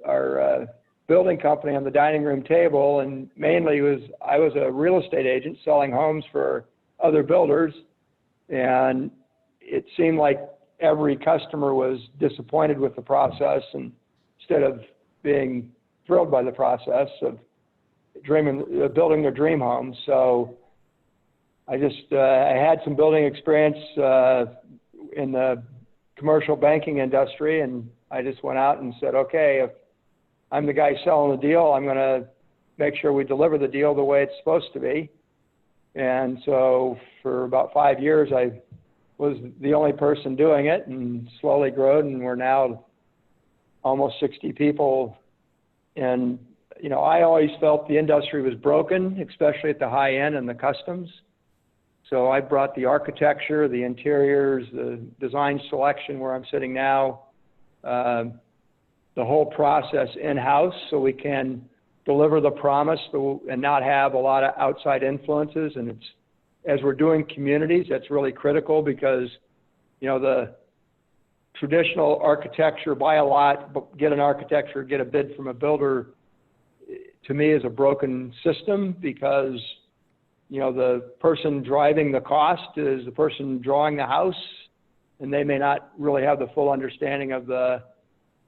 F: our building company on the dining room table, and mainly I was a real estate agent selling homes for other builders, and it seemed like every customer was disappointed with the process, and instead of being thrilled by the process of building their dream home. So I had some building experience in the commercial banking industry, and I just went out and said, okay, if I'm the guy selling the deal, I'm going to make sure we deliver the deal the way it's supposed to be. And so for about 5 years, I was the only person doing it, and slowly grew, and we're now almost 60 people. And, you know, I always felt the industry was broken, especially at the high end and the customs. So I brought the architecture, the interiors, the design selection where I'm sitting now, the whole process in-house, so we can deliver the promise and not have a lot of outside influences. And it's, as we're doing communities, that's really critical, because, you know, the traditional architecture, buy a lot, get an architecture, get a bid from a builder, to me is a broken system, because, you know, the person driving the cost is the person drawing the house, and they may not really have the full understanding of the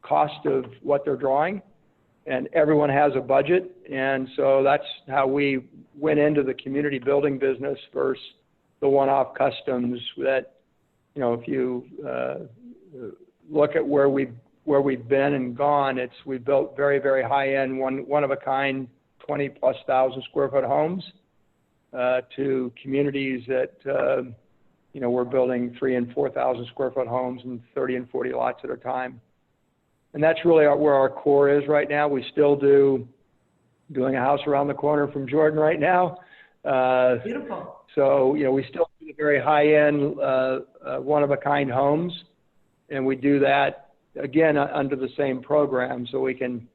F: cost of what they're drawing. And everyone has a budget, and so that's how we went into the community building business versus the one-off customs. That, you know, if you look at where we've been and gone, we built very, very high-end, one of a kind, 20,000+ square foot homes to communities that you know, we're building 3,000 and 4,000 square foot homes and 30 and 40 lots at a time. And that's really where our core is right now. We still doing a house around the corner from Jordan right now.
C: Beautiful.
F: So, you know, we still do very high-end, one-of-a-kind homes. And we do that, again, under the same program, so we can,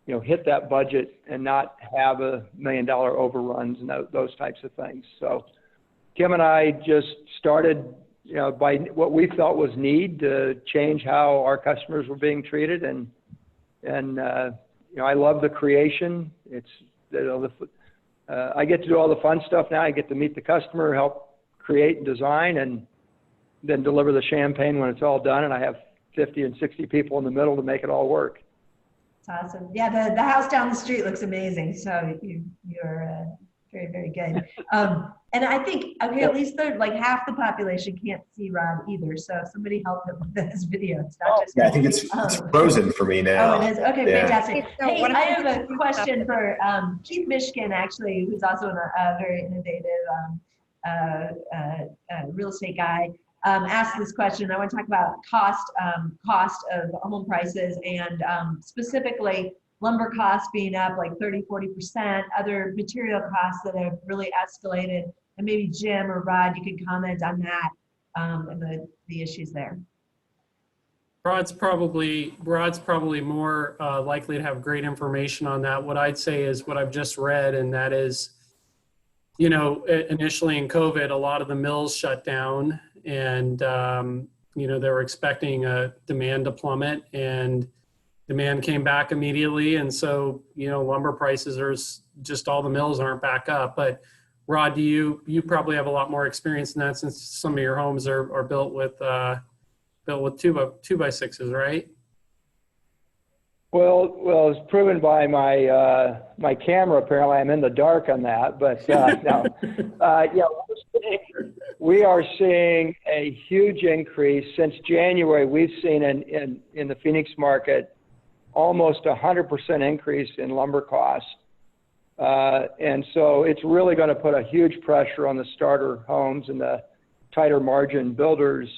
F: you know, hit that budget and not have $1 million overruns and those types of things. So Kim and I just started, you know, by what we felt was need to change how our customers were being treated. And you know, I love the creation. It's, you know, I get to do all the fun stuff now. I get to meet the customer, help create and design, and then deliver the champagne when it's all done. And I have 50 and 60 people in the middle to make it all work.
C: That's awesome. Yeah, the house down the street looks amazing. So you're very, very good. And I think, okay, at least like half the population can't see Rod either. So somebody help him with this video. It's not just
E: I think it's frozen for me now.
C: Oh, it is? Okay,
E: Yeah.
C: fantastic.
H: So
C: Hey,
H: what
C: I have a question for Keith Mishkin, actually, who's also a very innovative real estate guy. Asked this question. I want to talk about cost of home prices, and specifically lumber costs being up like 30–40%, other material costs that have really escalated. And maybe Jim or Rod, you could comment on that and the issues there.
D: Rod's probably more likely to have great information on that. What I'd say is what I've just read, and that is, you know, initially in COVID, a lot of the mills shut down, and you know, they were expecting a demand to plummet, and demand came back immediately. And so, you know, lumber prices are just, all the mills aren't back up. But Rod, you probably have a lot more experience in that, since some of your homes are built with 2x6s, right?
F: Well, it's proven by my my camera. Apparently, I'm in the dark on that. But no, yeah, we are seeing a huge increase since January. We've seen in the Phoenix market almost 100% increase in lumber costs, and so it's really going to put a huge pressure on the starter homes and the tighter margin builders.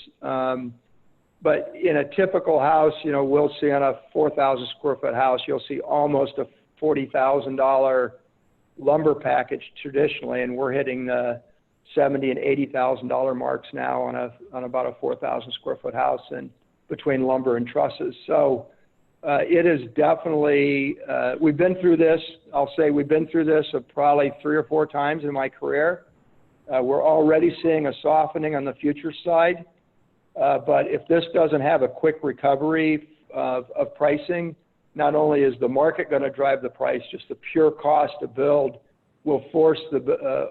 F: But in a typical house, you know, we'll see on a 4,000 square foot house, you'll see almost a $40,000 lumber package traditionally, and we're hitting the $70,000 and $80,000 marks now on about a 4,000 square foot house, and between lumber and trusses. So it is definitely, we've been through this. I'll say we've been through this probably 3 or 4 times in my career. We're already seeing a softening on the future side. But if this doesn't have a quick recovery of pricing, not only is the market going to drive the price, just the pure cost to build will force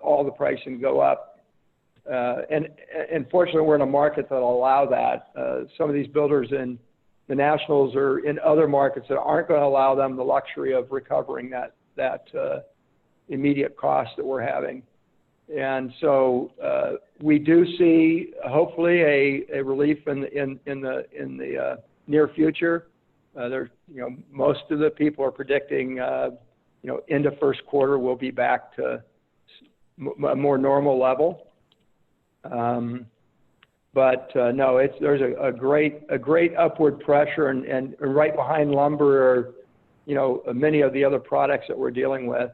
F: all the pricing to go up. And fortunately, we're in a market that will allow that. Some of these builders in the nationals or in other markets that aren't going to allow them the luxury of recovering that immediate cost that we're having. And so we do see hopefully a relief in the near future. Most of the people are predicting into first quarter we'll be back to a more normal level. But no, there's a great upward pressure, and right behind lumber are many of the other products that we're dealing with.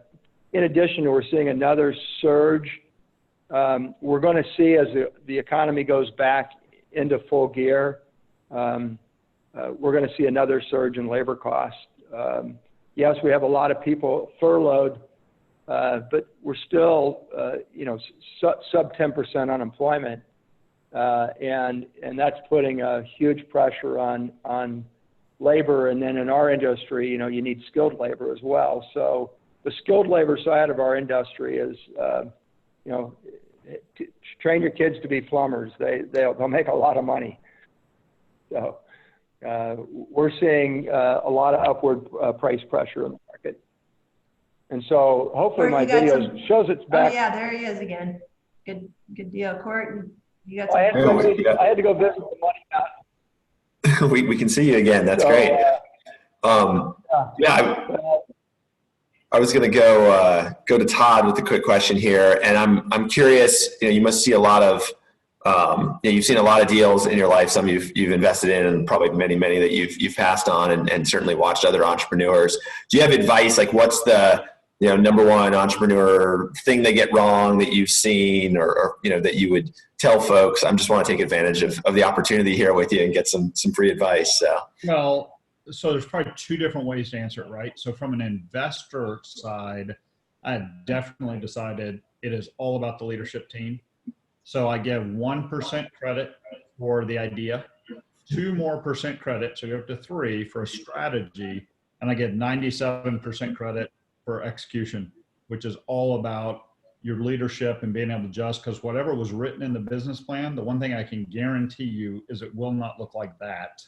F: In addition, we're seeing another surge. We're going to see as the economy goes back into full gear, we're going to see another surge in labor costs. Yes, we have a lot of people furloughed, but we're still, sub 10% unemployment, and that's putting a huge pressure on labor. And then in our industry, you need skilled labor as well. So the skilled labor side of our industry is, train your kids to be plumbers. They'll make a lot of money. So we're seeing a lot of upward price pressure in the market. And so hopefully my video shows it's back.
C: Oh yeah, there he is again. Good deal, Court. You got
F: I had to go visit the money guy.
E: we can see you again. That's great. I was going to go to Todd with a quick question here, and I'm curious. You must see a lot of you've seen a lot of deals in your life. Some you've invested in, and probably many that you've passed on, and certainly watched other entrepreneurs. Do you have advice? Like, what's the number one entrepreneur thing they get wrong that you've seen, or that you would tell folks? I just want to take advantage of the opportunity here with you and get some free advice.
G: So there's probably 2 different ways to answer it, right? So from an investor side, I definitely decided it is all about the leadership team. So I give 1% credit for the idea, 2% more credit, so you're up to 3 for a strategy, and I get 97% credit for execution, which is all about your leadership and being able to adjust, because whatever was written in the business plan, the one thing I can guarantee you is it will not look like that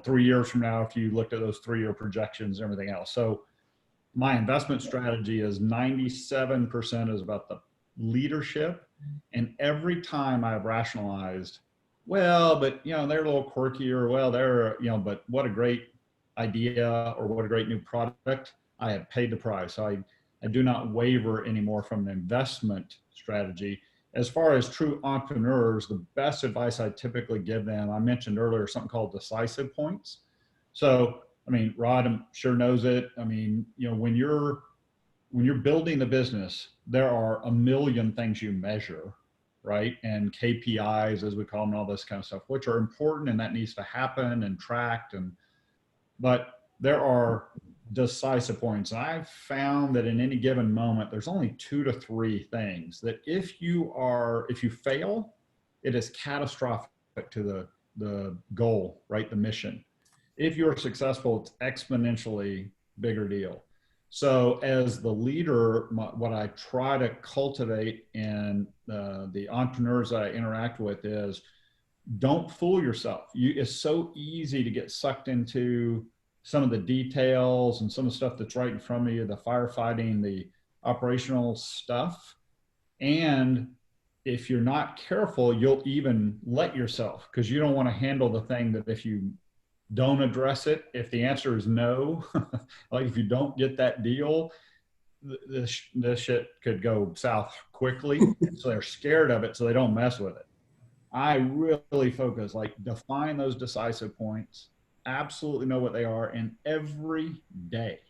G: 3 years from now, if you looked at those 3-year projections and everything else. So my investment strategy is 97% is about the leadership. And every time I've rationalized, but they're a little quirky, or they're, but what a great idea, or what a great new product, I have paid the price. So I do not waver anymore from an investment strategy. As far as true entrepreneurs, the best advice I typically give them, I mentioned earlier, something called decisive points. So, Rod, I'm sure knows it. When you're building the business, there are a million things you measure, right? And KPIs, as we call them, and all this kind of stuff, which are important, and that needs to happen and tracked. But there are decisive points. And I've found that in any given moment, there's only 2 to 3 things that if you fail, it is catastrophic to the goal, right? The mission. If you're successful, it's exponentially bigger deal. So as the leader, what I try to cultivate in the entrepreneurs that I interact with is, don't fool yourself. It's so easy to get sucked into some of the details and some of the stuff that's right in front of you, the firefighting, the operational stuff. And if you're not careful, you'll even let yourself, because you don't want to handle the thing that if you don't address it, if the answer is no, like if you don't get that deal, this shit could go south quickly. So they're scared of it, so they don't mess with it. I really focus, like define those decisive points, absolutely know what they are, and every day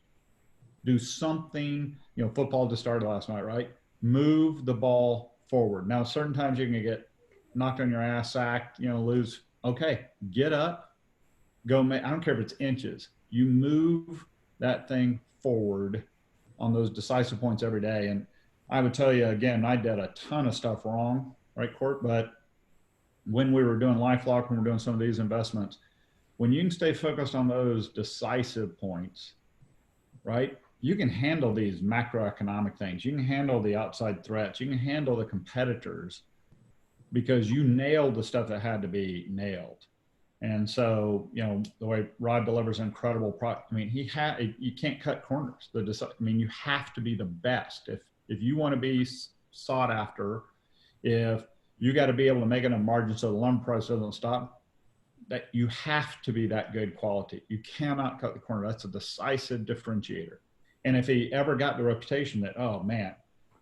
G: do something. You know, football just started last night, right? Move the ball forward. Now, certain times you're going to get knocked on your ass, sacked, you know, lose. Okay, get up, go make, I don't care if it's inches. You move that thing forward on those decisive points every day. And I would tell you again, I did a ton of stuff wrong, right, Court? But when we were doing LifeLock, when we're doing some of these investments, when you can stay focused on those decisive points, right, you can handle these macroeconomic things. You can handle the outside threats. You can handle the competitors because you nailed the stuff that had to be nailed. And so, you know, the way Rod delivers incredible product, I mean, you can't cut corners. I mean, you have to be the best. If you want to be sought after, if you got to be able to make enough margin so the lumber price doesn't stop, that you have to be that good quality. You cannot cut the corner. That's a decisive differentiator. And if he ever got the reputation that, oh man,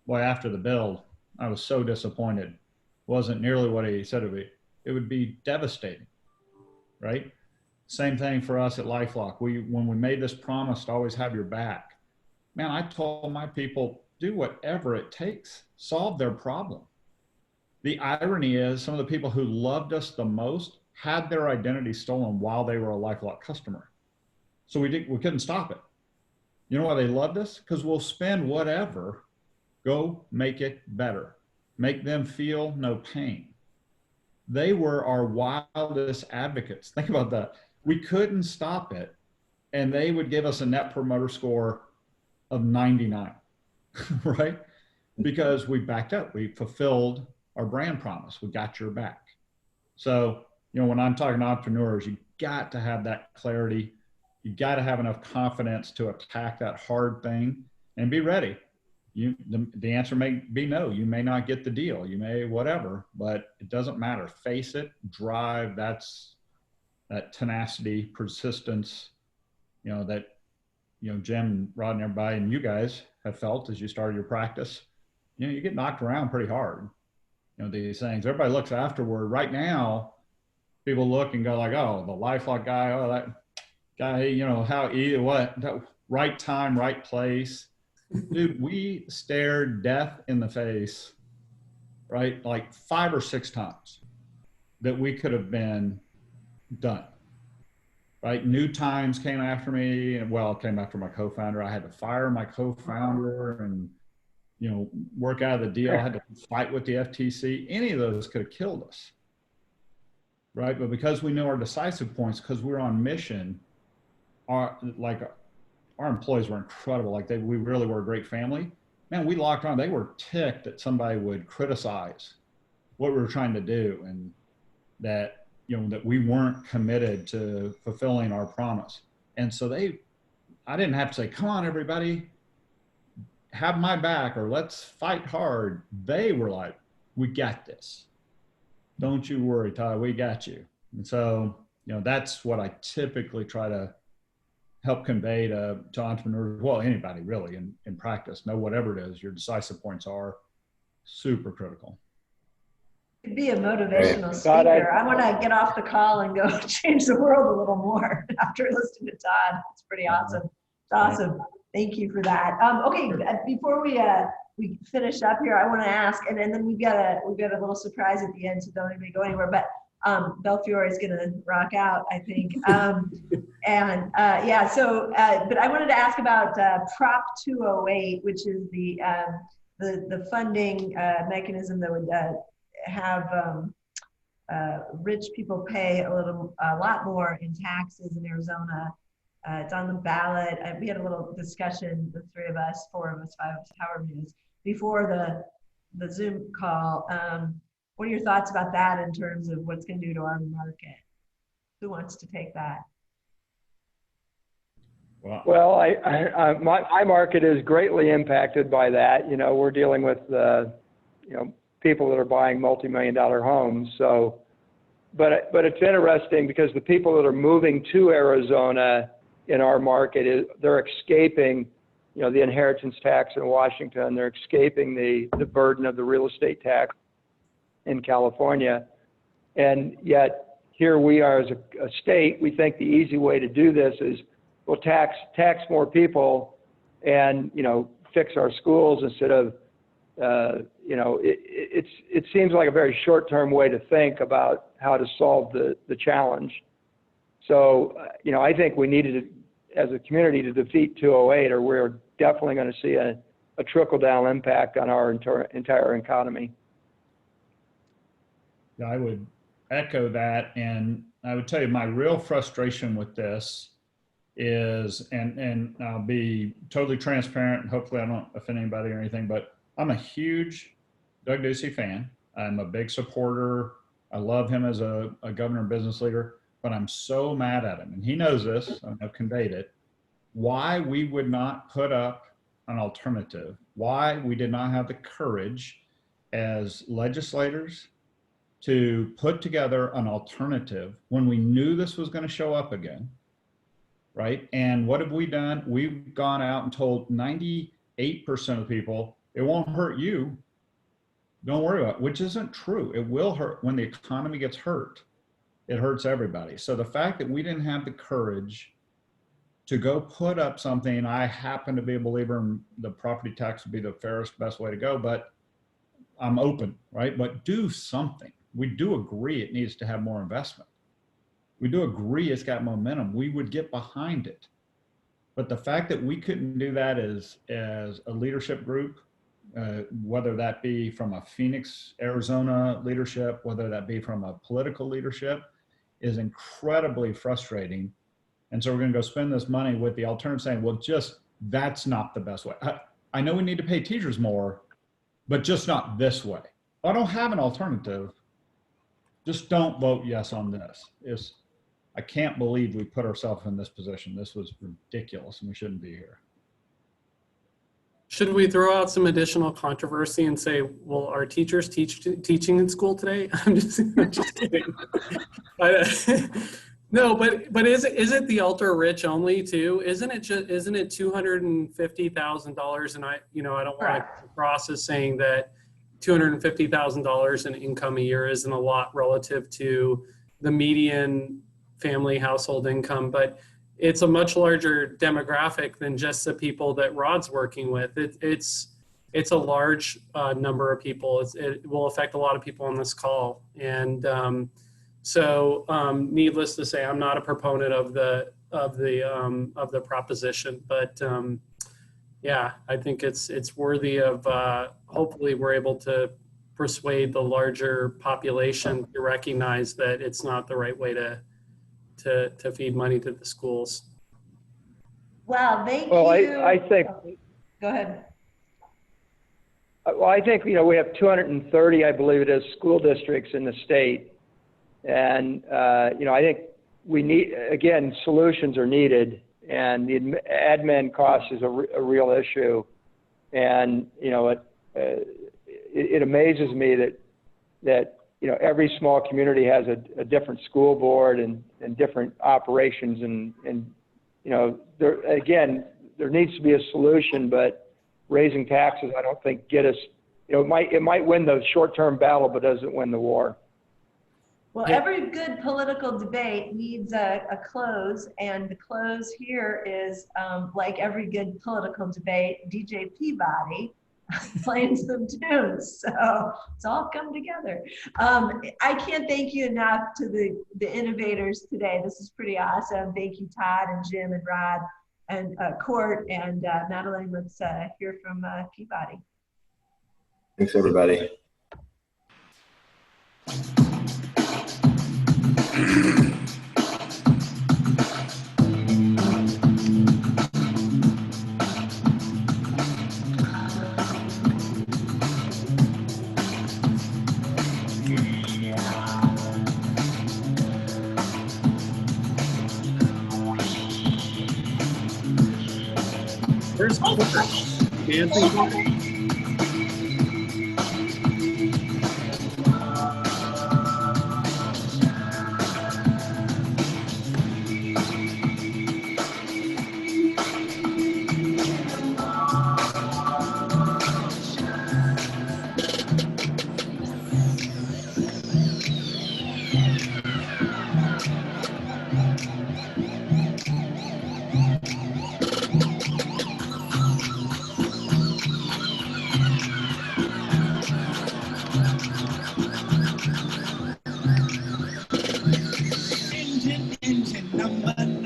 G: boy, after the build, I was so disappointed, wasn't nearly what he said it would be devastating, right? Same thing for us at LifeLock. When we made this promise to always have your back, man, I told my people, do whatever it takes, solve their problem. The irony is some of the people who loved us the most had their identity stolen while they were a LifeLock customer. So we couldn't stop it. You know why they loved us? Because we'll spend whatever, go make it better, make them feel no pain. They were our wildest advocates. Think about that. We couldn't stop it, and they would give us a net promoter score of 99, right? Because we backed up. We fulfilled our brand promise. We got your back. So, you know, when I'm talking to entrepreneurs, you got to have that clarity. You got to have enough confidence to attack that hard thing and be ready. The answer may be no. You may not get the deal. You may whatever, but it doesn't matter. Face it, drive. That's that tenacity, persistence, you know, that, you know, Jim, Rod, and everybody, and you guys have felt as you started your practice. You know, you get knocked around pretty hard. You know, these things, everybody looks afterward. Right now, people look and go like, oh, the LifeLock guy, oh, that guy, you know, right time, right place. Dude, we stared death in the face, right? Like 5 or 6 times that we could have been done, right? New Times came after me, and well, came after my co-founder. I had to fire my co-founder and, you know, work out of the deal. I had to fight with the FTC. Any of those could have killed us, right? But because we knew our decisive points, because we were on mission, our employees were incredible. Like we really were a great family. Man, we locked on. They were ticked that somebody would criticize what we were trying to do, and that, you know, that we weren't committed to fulfilling our promise. And so I didn't have to say, come on, everybody, have my back, or let's fight hard. They were like, we got this. Don't you worry, Todd, we got you. And so, you know, that's what I typically try to help convey to entrepreneurs, well, anybody really in practice. Know whatever it is, your decisive points are super critical.
C: Could be a motivational speaker. I want to get off the call and go change the world a little more after listening to Todd. It's pretty awesome. It's awesome. Thank you for that. Okay, before we finish up here, I want to ask, and then we've got a little surprise at the end, so don't anybody go anywhere. But Belfiore is going to rock out, I think. Yeah. So, but I wanted to ask about Prop 208, which is the funding mechanism that would have rich people pay a lot more in taxes in Arizona. It's on the ballot. We had a little discussion, the 3 of us, 4 of us, 5 of us, however it is, before the Zoom call. What are your thoughts about that in terms of what's going to do to our market? Who wants to take that?
F: Well, my market is greatly impacted by that. You know, we're dealing with, people that are buying multi-million-dollar homes. So, but it's interesting because the people that are moving to Arizona in our market, they're escaping, the inheritance tax in Washington. They're escaping the burden of the real estate tax in California. And yet here we are as a state, we think the easy way to do this is, we'll tax more people and, fix our schools instead of, it seems like a very short-term way to think about how to solve the challenge. So, I think we needed, as a community, to defeat 208, or we're definitely going to see a trickle-down impact on our entire economy.
G: Yeah, I would echo that, and I would tell you my real frustration with this is, and I'll be totally transparent, and hopefully I don't offend anybody or anything, but I'm a huge Doug Ducey fan. I'm a big supporter. I love him as a governor and business leader, but I'm so mad at him, and he knows this, I've conveyed it, why we would not put up an alternative, why we did not have the courage as legislators to put together an alternative when we knew this was going to show up again, right? And what have we done? We've gone out and told 98% of people, it won't hurt you. Don't worry about it, which isn't true. It will hurt. When the economy gets hurt, it hurts everybody. So the fact that we didn't have the courage to go put up something, I happen to be a believer in the property tax would be the fairest, best way to go, but I'm open, right? But do something. We do agree it needs to have more investment. We do agree it's got momentum. We would get behind it. But the fact that we couldn't do that as a leadership group, whether that be from a Phoenix, Arizona leadership, whether that be from a political leadership, is incredibly frustrating. And so we're going to go spend this money with the alternative saying, well, just that's not the best way. I know we need to pay teachers more, but just not this way. I don't have an alternative. Just don't vote yes on this. I can't believe we put ourselves in this position. This was ridiculous and we shouldn't be here.
D: Should we throw out some additional controversy and say, well, are teachers teaching in school today? I'm just kidding. No, but is it the ultra rich only too? Isn't it $250,000? And I don't want to cross as saying that $250,000 in income a year isn't a lot relative to the median family household income, but it's a much larger demographic than just the people that Rod's working with. It's a large number of people. It will affect a lot of people on this call. And so needless to say, I'm not a proponent of the proposition, but yeah, I think it's worthy of, hopefully we're able to persuade the larger population to recognize that it's not the right way to feed money to the schools.
C: Well, thank you.
F: Well, I think.
C: Go ahead.
F: Well, I think, we have 230, I believe it is, school districts in the state. And, I think we need, again, solutions are needed, and the admin cost is a real issue. And, it amazes me that every small community has a different school board and different operations. And there needs to be a solution, but raising taxes, I don't think get us, it might win the short-term battle, but doesn't win the war.
C: Well, every good political debate needs a close, and the close here is, like every good political debate, DJ Peabody playing some tunes. So it's all come together. I can't thank you enough to the innovators today. This is pretty awesome. Thank you, Todd and Jim and Rod and Court and Madeline. Let's hear from Peabody.
E: Thanks, everybody.
D: Where's Court? Dancing Court?
B: Engine number 9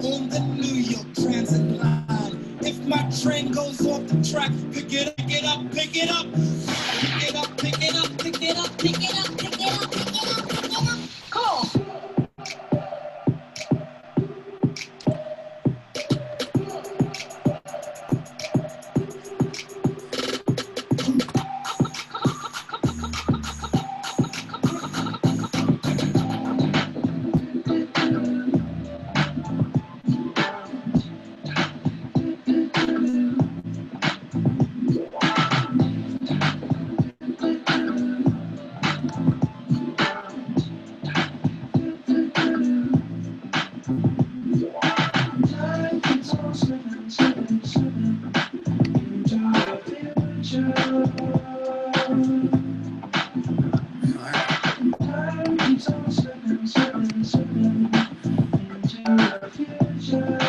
B: on the New York Transit line. If my train goes off the track, pick it up, pick it up, pick it up, pick it up, pick it up, pick it up, pick it up, pick it up, pick it up, pick it up. Cool.
A: Time keeps on slipping, slipping, slipping into the future.